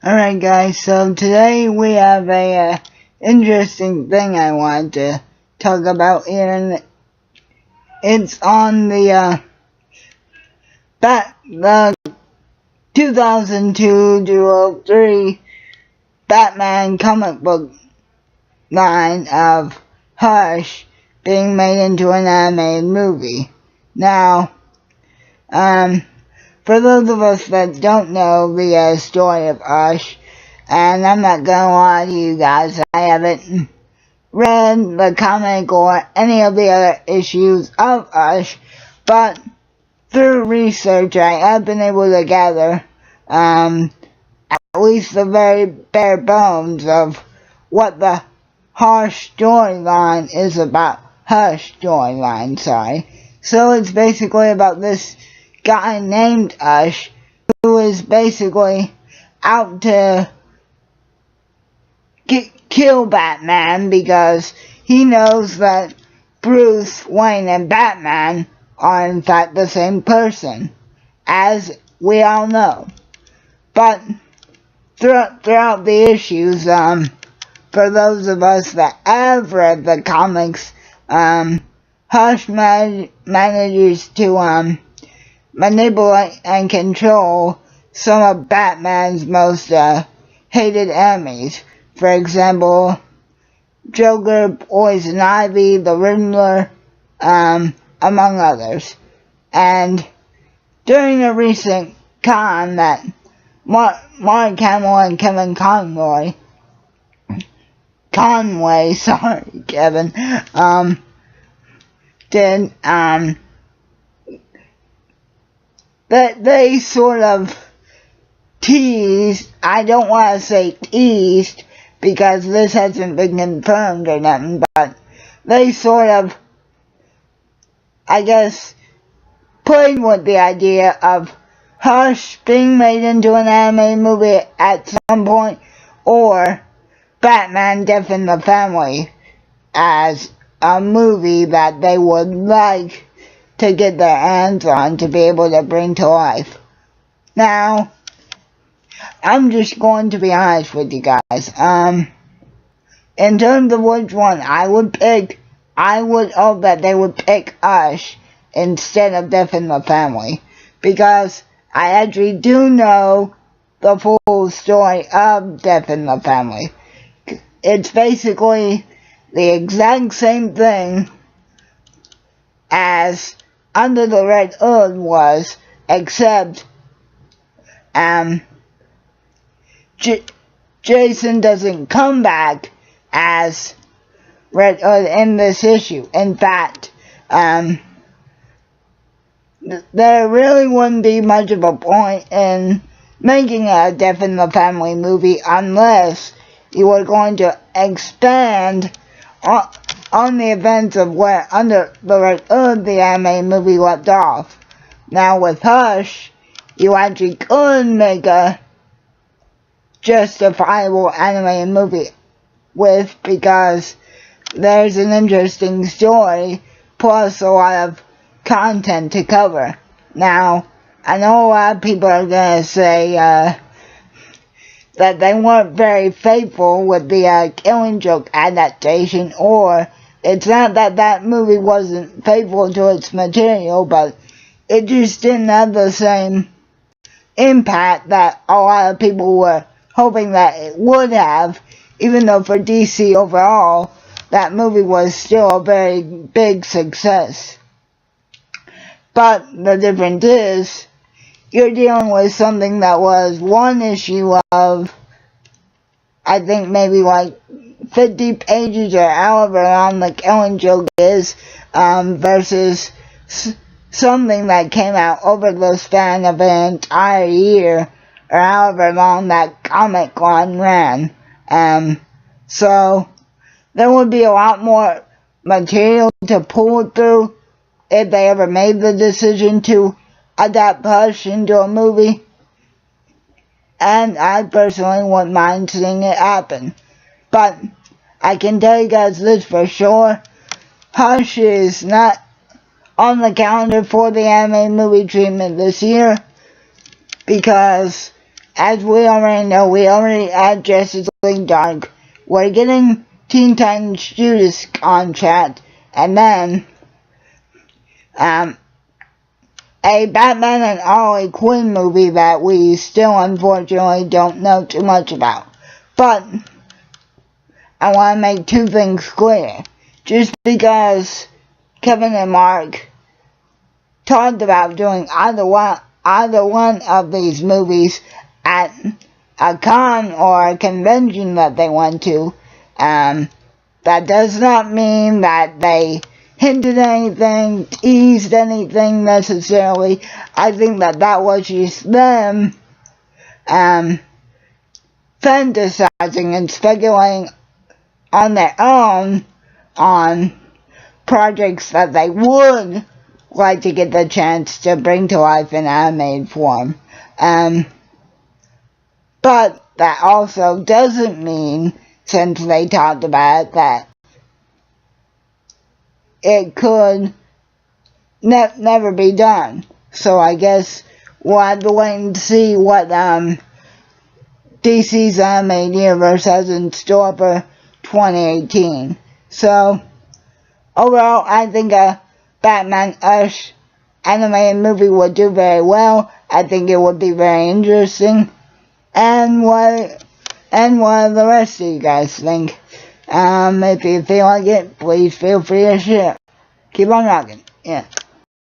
Alright guys, so today we have a interesting thing I want to talk about here, and it's on the 2002-03 Batman comic book line of Hush being made into an animated movie. Now, for those of us that don't know the story of Hush, and I'm not gonna lie to you guys, I haven't read the comic or any of the other issues of Hush, but through research I have been able to gather at least the very bare bones of what the Hush storyline is about. Hush storyline, sorry. So it's basically about this guy named Hush who is basically out to kill Batman because he knows that Bruce Wayne and Batman are in fact the same person, as we all know. But throughout the issues, for those of us that have read the comics, Hush manages to manipulate and control some of Batman's most hated enemies. For example, Joker, Poison Ivy, the Riddler, among others. And during a recent con that Mark Hamill and Kevin Conway, sorry Kevin, did, that they sort of teased, I don't want to say teased, because this hasn't been confirmed or nothing, but they sort of, I guess, played with the idea of Hush being made into an anime movie at some point, or Batman Death in the Family as a movie that they would like to get their hands on to be able to bring to life. Now, I'm just going to be honest with you guys. In terms of which one I would pick, I would hope that they would pick Hush instead of Death in the Family, because I actually do know the full story of Death in the Family. It's basically the exact same thing as Under the Red Hood was, except Jason doesn't come back as Red Hood in this issue. In fact, there really wouldn't be much of a point in making a Death in the Family movie unless you were going to expand on the events of where Under the Red Hood, the anime movie, left off. Now with Hush, you actually could make a justifiable animated movie with, because there's an interesting story plus a lot of content to cover. Now, I know a lot of people are going to say that they weren't very faithful with the Killing Joke adaptation, or it's not that that movie wasn't faithful to its material, but it just didn't have the same impact that a lot of people were hoping that it would have, even though for DC overall, that movie was still a very big success. But the difference is, you're dealing with something that was one issue of, I think maybe like 50 pages or however long the Killing Joke is, versus something that came out over the span of an entire year, or however long that comic line ran. So there would be a lot more material to pull through if they ever made the decision to adapt Hush into a movie. And I personally wouldn't mind seeing it happen. But I can tell you guys this for sure: Hush is not on the calendar for the anime movie treatment this year, because as we already know, we already had Justice League Dark. We're getting Teen Titans Judas Contract, and then a Batman and Harley Quinn movie that we still unfortunately don't know too much about. But I want to make two things clear. Just because Kevin and Mark talked about doing either one of these movies at a con or a convention that they went to, that does not mean that they hinted anything, teased anything necessarily. I think that was just them fantasizing and speculating on their own on projects that they would like to get the chance to bring to life in animated form. But that also doesn't mean, since they talked about it, that it could never be done. So I guess we'll have to wait and see what DC's animated universe has in store for 2018. So overall, I think a Batman-ish animated movie would do very well. I think it would be very interesting. And what the rest of you guys think. If you feel like it, please feel free to share. Keep on rocking. Yeah.